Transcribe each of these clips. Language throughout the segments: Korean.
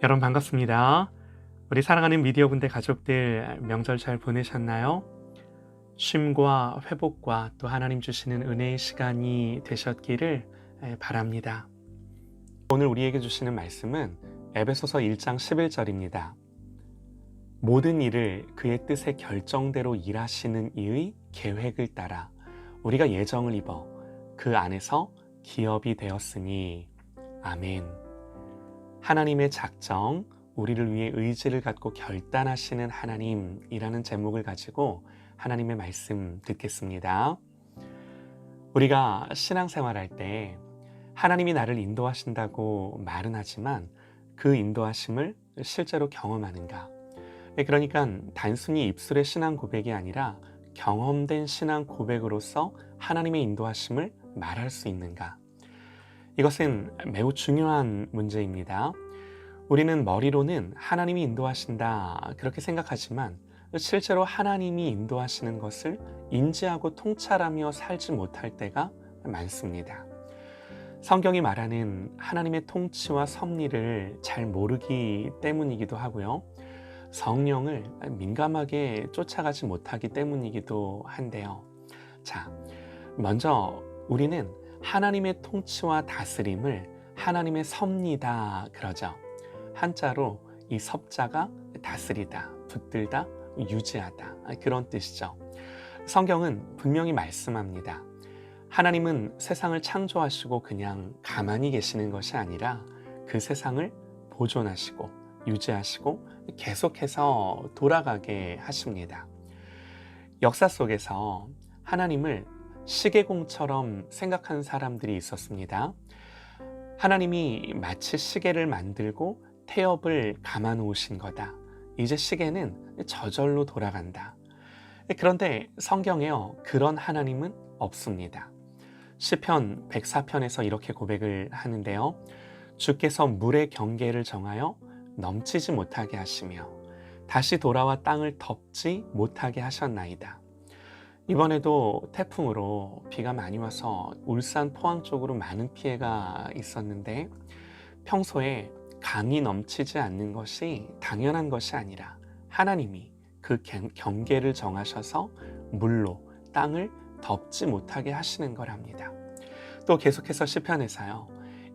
여러분 반갑습니다. 우리 사랑하는 미디어 군대 가족들 명절 잘 보내셨나요? 쉼과 회복과 또 하나님 주시는 은혜의 시간이 되셨기를 바랍니다. 오늘 우리에게 주시는 말씀은 에베소서 1장 11절입니다. 모든 일을 그의 뜻의 결정대로 일하시는 이의 계획을 따라 우리가 예정을 입어 그 안에서 기업이 되었으니. 아멘. 하나님의 작정, 우리를 위해 의지를 갖고 결단하시는 하나님이라는 제목을 가지고 하나님의 말씀 듣겠습니다. 우리가 신앙생활할 때 하나님이 나를 인도하신다고 말은 하지만 그 인도하심을 실제로 경험하는가? 그러니까 단순히 입술의 신앙 고백이 아니라 경험된 신앙 고백으로서 하나님의 인도하심을 말할 수 있는가? 이것은 매우 중요한 문제입니다. 우리는 머리로는 하나님이 인도하신다 그렇게 생각하지만 실제로 하나님이 인도하시는 것을 인지하고 통찰하며 살지 못할 때가 많습니다. 성경이 말하는 하나님의 통치와 섭리를 잘 모르기 때문이기도 하고요. 성령을 민감하게 쫓아가지 못하기 때문이기도 한데요. 자, 먼저 우리는 하나님의 통치와 다스림을 하나님의 섭리다 그러죠. 한자로 이 섭자가 다스리다, 붙들다, 유지하다 그런 뜻이죠. 성경은 분명히 말씀합니다. 하나님은 세상을 창조하시고 그냥 가만히 계시는 것이 아니라 그 세상을 보존하시고 유지하시고 계속해서 돌아가게 하십니다. 역사 속에서 하나님을 시계공처럼 생각하는 사람들이 있었습니다. 하나님이 마치 시계를 만들고 태엽을 감아 놓으신 거다. 이제 시계는 저절로 돌아간다. 그런데 성경에요, 그런 하나님은 없습니다. 시편 104편에서 이렇게 고백을 하는데요. 주께서 물의 경계를 정하여 넘치지 못하게 하시며 다시 돌아와 땅을 덮지 못하게 하셨나이다. 이번에도 태풍으로 비가 많이 와서 울산 포항 쪽으로 많은 피해가 있었는데 평소에 강이 넘치지 않는 것이 당연한 것이 아니라 하나님이 그 경계를 정하셔서 물로 땅을 덮지 못하게 하시는 거랍니다. 또 계속해서 시편에서요.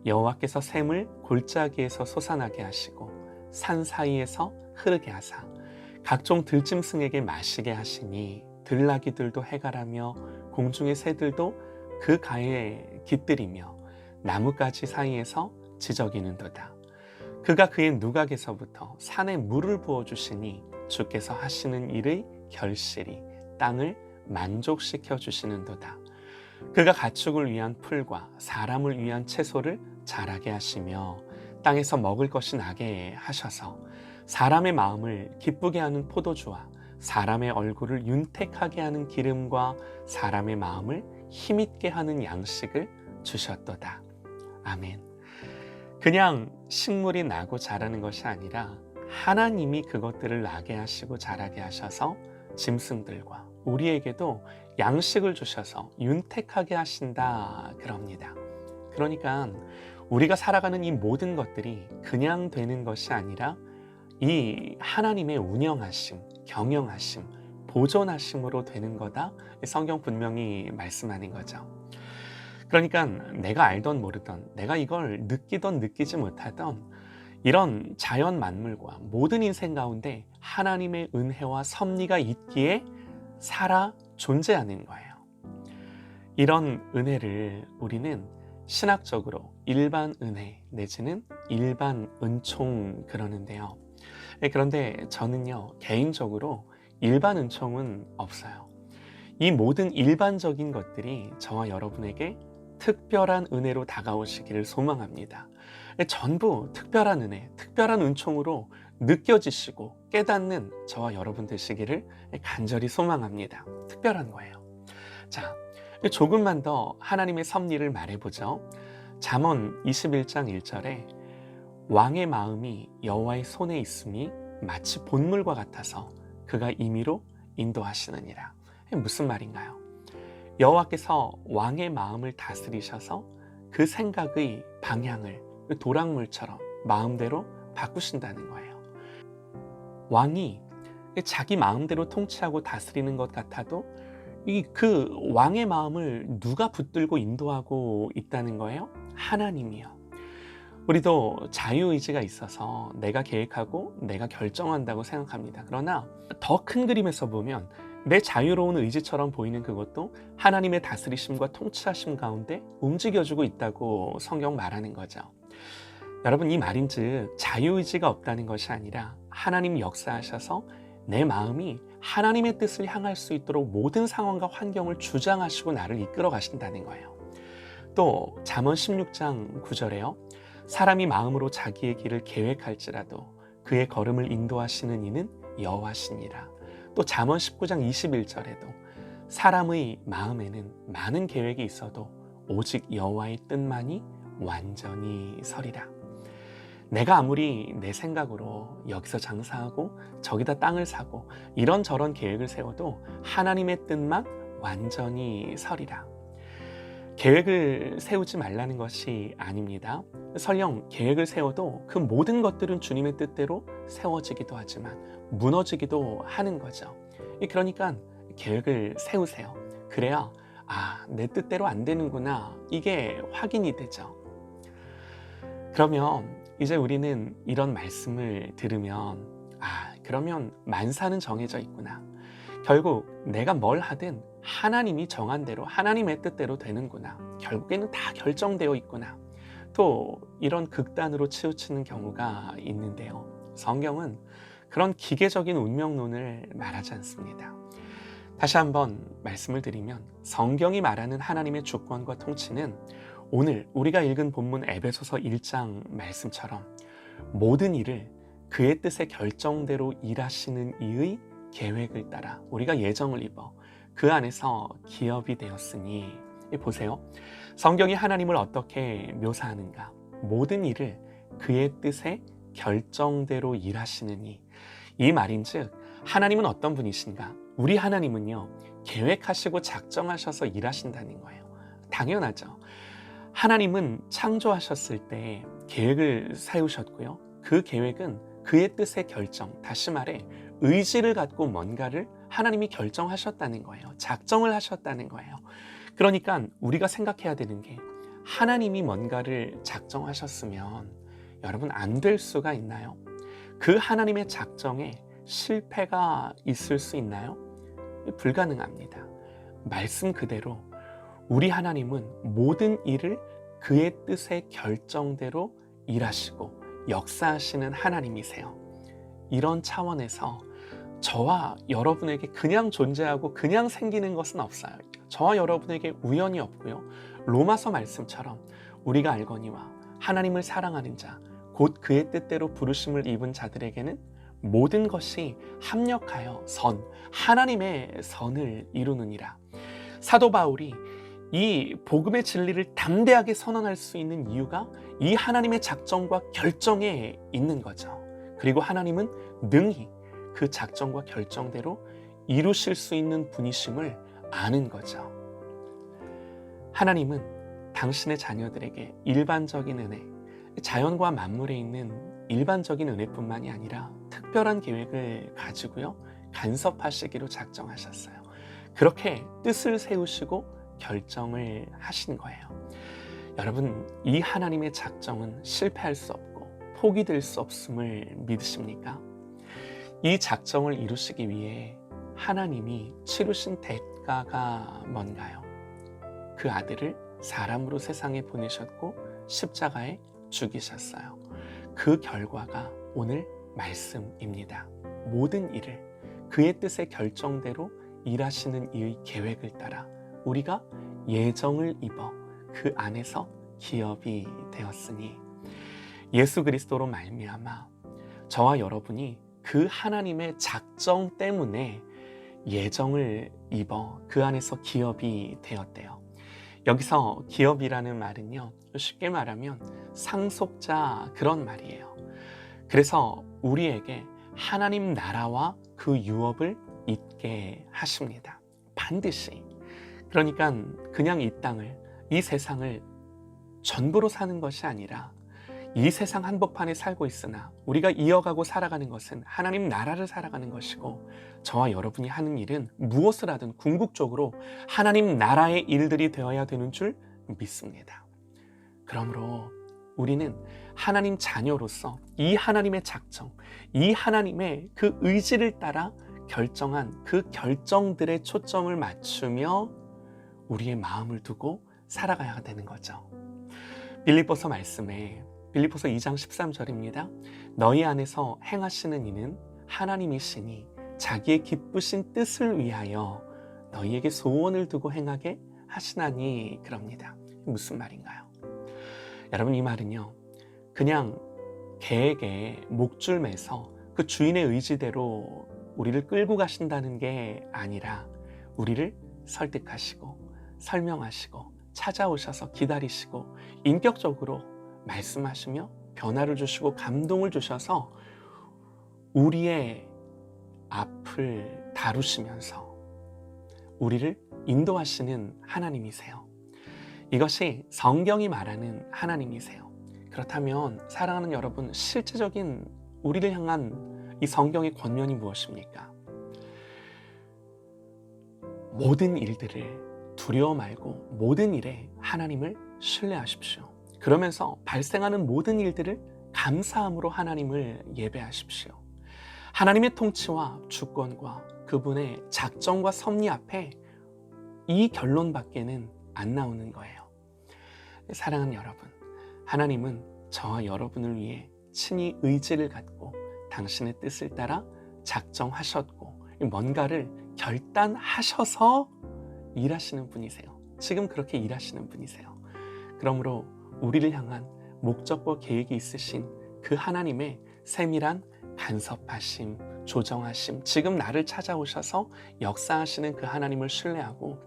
여호와께서 샘을 골짜기에서 솟아나게 하시고 산 사이에서 흐르게 하사 각종 들짐승에게 마시게 하시니 들나귀들도 해가라며 공중의 새들도 그 가에 깃들이며 나뭇가지 사이에서 지저귀는도다. 그가 그의 누각에서부터 산에 물을 부어주시니 주께서 하시는 일의 결실이 땅을 만족시켜 주시는도다. 그가 가축을 위한 풀과 사람을 위한 채소를 자라게 하시며 땅에서 먹을 것이 나게 하셔서 사람의 마음을 기쁘게 하는 포도주와 사람의 얼굴을 윤택하게 하는 기름과 사람의 마음을 힘있게 하는 양식을 주셨도다. 아멘. 그냥 식물이 나고 자라는 것이 아니라 하나님이 그것들을 나게 하시고 자라게 하셔서 짐승들과 우리에게도 양식을 주셔서 윤택하게 하신다 그럽니다. 그러니까 우리가 살아가는 이 모든 것들이 그냥 되는 것이 아니라 이 하나님의 운영하심, 경영하심, 보존하심으로 되는 거다. 성경 분명히 말씀하는 거죠. 그러니까 내가 알던 모르던, 내가 이걸 느끼던 느끼지 못하던 이런 자연 만물과 모든 인생 가운데 하나님의 은혜와 섭리가 있기에 살아 존재하는 거예요. 이런 은혜를 우리는 신학적으로 일반 은혜 내지는 일반 은총 그러는데요. 그런데 저는요, 개인적으로 일반 은총은 없어요. 이 모든 일반적인 것들이 저와 여러분에게 특별한 은혜로 다가오시기를 소망합니다. 전부 특별한 은혜, 특별한 은총으로 느껴지시고 깨닫는 저와 여러분 되시기를 간절히 소망합니다. 특별한 거예요. 자, 조금만 더 하나님의 섭리를 말해보죠. 잠언 21장 1절에 왕의 마음이 여호와의 손에 있음이 마치 본물과 같아서 그가 임의로 인도하시느니라. 무슨 말인가요? 여호와께서 왕의 마음을 다스리셔서 그 생각의 방향을 도랑물처럼 마음대로 바꾸신다는 거예요. 왕이 자기 마음대로 통치하고 다스리는 것 같아도 그 왕의 마음을 누가 붙들고 인도하고 있다는 거예요? 하나님이요. 우리도 자유의지가 있어서 내가 계획하고 내가 결정한다고 생각합니다. 그러나 더 큰 그림에서 보면 내 자유로운 의지처럼 보이는 그것도 하나님의 다스리심과 통치하심 가운데 움직여주고 있다고 성경 말하는 거죠. 여러분, 이 말인즉 자유의지가 없다는 것이 아니라 하나님 역사하셔서 내 마음이 하나님의 뜻을 향할 수 있도록 모든 상황과 환경을 주장하시고 나를 이끌어 가신다는 거예요. 또 잠언 16장 9절에요. 사람이 마음으로 자기의 길을 계획할지라도 그의 걸음을 인도하시는 이는 여호와시니라. 또 잠언 19장 21절에도 사람의 마음에는 많은 계획이 있어도 오직 여호와의 뜻만이 완전히 서리라. 내가 아무리 내 생각으로 여기서 장사하고 저기다 땅을 사고 이런저런 계획을 세워도 하나님의 뜻만 완전히 서리라. 계획을 세우지 말라는 것이 아닙니다. 설령 계획을 세워도 그 모든 것들은 주님의 뜻대로 세워지기도 하지만 무너지기도 하는 거죠. 그러니까 계획을 세우세요. 그래야 내 뜻대로 안 되는구나, 이게 확인이 되죠. 그러면 이제 우리는 이런 말씀을 들으면 그러면 만사는 정해져 있구나. 결국 내가 뭘 하든 하나님이 정한 대로 하나님의 뜻대로 되는구나. 결국에는 다 결정되어 있구나. 또 이런 극단으로 치우치는 경우가 있는데요. 성경은 그런 기계적인 운명론을 말하지 않습니다. 다시 한번 말씀을 드리면 성경이 말하는 하나님의 주권과 통치는 오늘 우리가 읽은 본문 에베소서 1장 말씀처럼 모든 일을 그의 뜻의 결정대로 일하시는 이의 계획을 따라 우리가 예정을 입어 그 안에서 기업이 되었으니, 보세요. 성경이 하나님을 어떻게 묘사하는가? 모든 일을 그의 뜻의 결정대로 일하시느니, 이 말인즉 하나님은 어떤 분이신가? 우리 하나님은요, 계획하시고 작정하셔서 일하신다는 거예요. 당연하죠. 하나님은 창조하셨을 때 계획을 세우셨고요. 그 계획은 그의 뜻의 결정, 다시 말해 의지를 갖고 뭔가를 하나님이 결정하셨다는 거예요. 작정을 하셨다는 거예요. 그러니까 우리가 생각해야 되는 게, 하나님이 뭔가를 작정하셨으면 여러분 안 될 수가 있나요? 그 하나님의 작정에 실패가 있을 수 있나요? 불가능합니다. 말씀 그대로 우리 하나님은 모든 일을 그의 뜻의 결정대로 일하시고 역사하시는 하나님이세요. 이런 차원에서 저와 여러분에게 그냥 존재하고 그냥 생기는 것은 없어요. 저와 여러분에게 우연이 없고요. 로마서 말씀처럼 우리가 알거니와 하나님을 사랑하는 자, 곧 그의 뜻대로 부르심을 입은 자들에게는 모든 것이 합력하여 하나님의 선을 이루느니라. 사도 바울이 이 복음의 진리를 담대하게 선언할 수 있는 이유가 이 하나님의 작정과 결정에 있는 거죠. 그리고 하나님은 능히 그 작정과 결정대로 이루실 수 있는 분이심을 아는 거죠. 하나님은 당신의 자녀들에게 일반적인 은혜, 자연과 만물에 있는 일반적인 은혜뿐만이 아니라 특별한 계획을 가지고요, 간섭하시기로 작정하셨어요. 그렇게 뜻을 세우시고 결정을 하신 거예요. 여러분, 이 하나님의 작정은 실패할 수 없고 포기될 수 없음을 믿으십니까? 이 작정을 이루시기 위해 하나님이 치르신 대가가 뭔가요? 그 아들을 사람으로 세상에 보내셨고 십자가에 죽이셨어요. 그 결과가 오늘 말씀입니다. 모든 일을 그의 뜻의 결정대로 일하시는 이의 계획을 따라 우리가 예정을 입어 그 안에서 기업이 되었으니, 예수 그리스도로 말미암아 저와 여러분이 그 하나님의 작정 때문에 예정을 입어 그 안에서 기업이 되었대요. 여기서 기업이라는 말은요, 쉽게 말하면 상속자, 그런 말이에요. 그래서 우리에게 하나님 나라와 그 유업을 잊게 하십니다. 반드시. 그러니까 그냥 이 땅을, 이 세상을 전부로 사는 것이 아니라 이 세상 한복판에 살고 있으나 우리가 이어가고 살아가는 것은 하나님 나라를 살아가는 것이고, 저와 여러분이 하는 일은 무엇을 하든 궁극적으로 하나님 나라의 일들이 되어야 되는 줄 믿습니다. 그러므로 우리는 하나님 자녀로서 이 하나님의 작정, 이 하나님의 그 의지를 따라 결정한 그 결정들에 초점을 맞추며 우리의 마음을 두고 살아가야 되는 거죠. 빌립보서 말씀에, 빌립보서 2장 13절입니다. 너희 안에서 행하시는 이는 하나님이시니 자기의 기쁘신 뜻을 위하여 너희에게 소원을 두고 행하게 하시나니, 그럽니다. 무슨 말인가요? 여러분, 이 말은요, 그냥 개에게 목줄 매서 그 주인의 의지대로 우리를 끌고 가신다는 게 아니라 우리를 설득하시고 설명하시고 찾아오셔서 기다리시고 인격적으로 말씀하시며 변화를 주시고 감동을 주셔서 우리의 앞을 다루시면서 우리를 인도하시는 하나님이세요. 이것이 성경이 말하는 하나님이세요. 그렇다면 사랑하는 여러분, 실제적인 우리를 향한 이 성경의 권면이 무엇입니까? 모든 일들을 두려워 말고 모든 일에 하나님을 신뢰하십시오. 그러면서 발생하는 모든 일들을 감사함으로 하나님을 예배하십시오. 하나님의 통치와 주권과 그분의 작정과 섭리 앞에 이 결론밖에는 안 나오는 거예요. 사랑하는 여러분, 하나님은 저와 여러분을 위해 친히 의지를 갖고 당신의 뜻을 따라 작정하셨고 뭔가를 결단하셔서 일하시는 분이세요. 지금 그렇게 일하시는 분이세요. 그러므로 우리를 향한 목적과 계획이 있으신 그 하나님의 세밀한 간섭하심, 조정하심, 지금 나를 찾아오셔서 역사하시는 그 하나님을 신뢰하고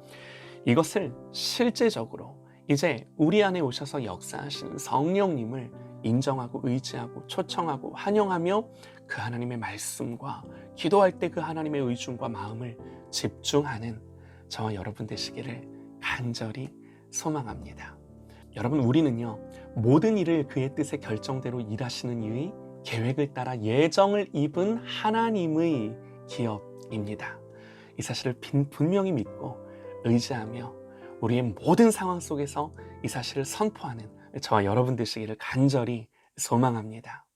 이것을 실제적으로 이제 우리 안에 오셔서 역사하시는 성령님을 인정하고 의지하고 초청하고 환영하며 그 하나님의 말씀과 기도할 때 그 하나님의 의중과 마음을 집중하는 저와 여러분 되시기를 간절히 소망합니다. 여러분, 우리는요, 모든 일을 그의 뜻의 결정대로 일하시는 이의 계획을 따라 예정을 입은 하나님의 기업입니다. 이 사실을 분명히 믿고 의지하며 우리의 모든 상황 속에서 이 사실을 선포하는 저와 여러분 되시기를 간절히 소망합니다.